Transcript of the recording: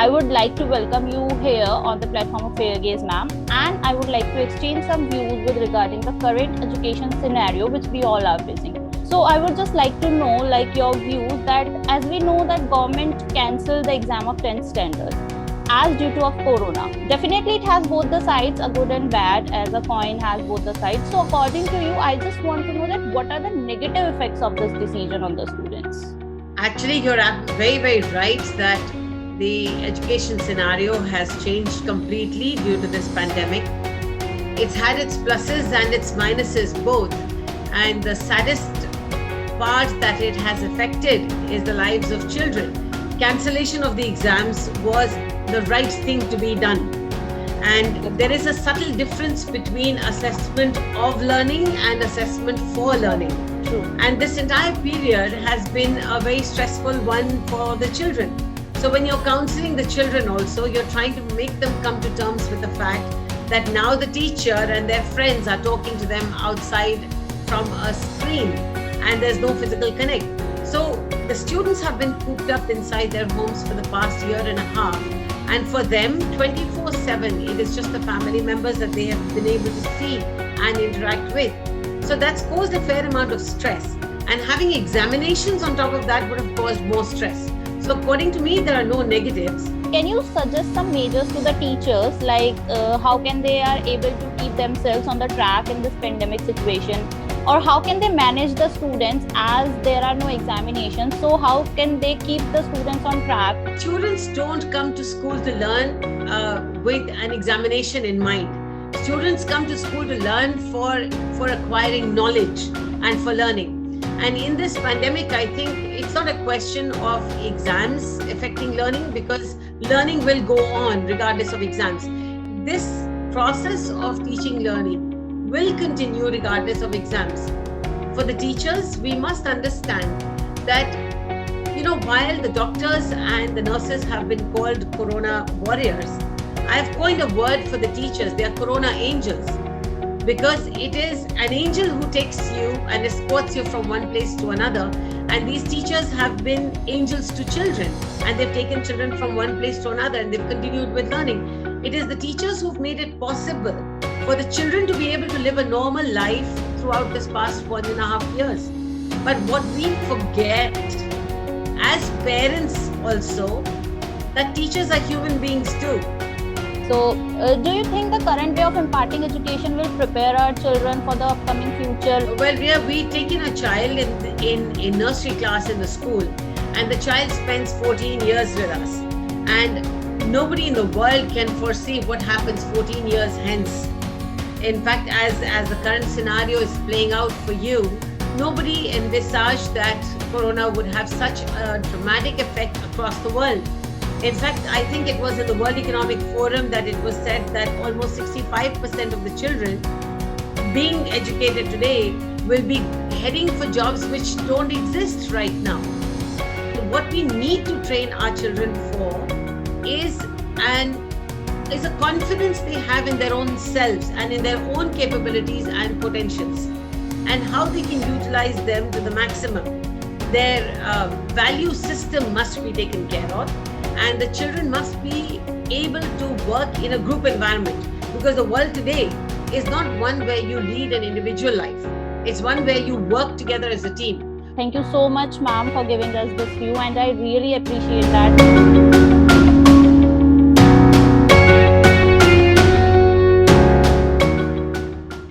I would like to welcome you here on the platform of FairGaze, ma'am, and I would like to exchange some views with regarding the current education scenario which we all are facing. So I would just like to know your views that as we know that government cancelled the exam of 10th standards as due to of corona. Definitely it has both the sides, a good and bad, as a coin has both the sides. So according to you, I just want to know that what are the negative effects of this decision on the students? Actually, you're very, very right that the education scenario has changed completely due to this pandemic. It's had its pluses and its minuses both. And the saddest part that it has affected is the lives of children. Cancellation of the exams was the right thing to be done. And there is a subtle difference between assessment of learning and assessment for learning. True. And this entire period has been a very stressful one for the children. So when you're counseling the children also, you're trying to make them come to terms with the fact that now the teacher and their friends are talking to them outside from a screen and there's no physical connect. So the students have been cooped up inside their homes for the past year and a half. And for them, 24/7, it is just the family members that they have been able to see and interact with. So that's caused a fair amount of stress. And having examinations on top of that would have caused more stress. So according to me, there are no negatives. Can you suggest some measures to the teachers, how can they are able to keep themselves on the track in this pandemic situation? Or how can they manage the students as there are no examinations? So how can they keep the students on track? Students don't come to school to learn with an examination in mind. Students come to school to learn for acquiring knowledge and for learning. And in this pandemic, I think it's not a question of exams affecting learning because learning will go on regardless of exams. This process of teaching learning will continue regardless of exams. For the teachers, we must understand that, while the doctors and the nurses have been called Corona warriors, I have coined a word for the teachers. They are Corona angels, because it is an angel who takes you and escorts you from one place to another. And these teachers have been angels to children, and they've taken children from one place to another and they've continued with learning. It is the teachers who've made it possible for the children to be able to live a normal life throughout this past 1.5 years. But what we forget as parents also, that teachers are human beings too. So, do you think the current way of imparting education will prepare our children for the upcoming future? Well, we've taken a child in nursery class in the school, and the child spends 14 years with us. And nobody in the world can foresee what happens 14 years hence. In fact, as the current scenario is playing out for you, nobody envisaged that Corona would have such a dramatic effect across the world. In fact, I think it was in the World Economic Forum that it was said that almost 65% of the children being educated today will be heading for jobs which don't exist right now. What we need to train our children for is a confidence they have in their own selves and in their own capabilities and potentials, and how they can utilize them to the maximum. Their value system must be taken care of. And the children must be able to work in a group environment, because the world today is not one where you lead an individual life. It's one where you work together as a team. Thank you so much, ma'am, for giving us this view, and I really appreciate that.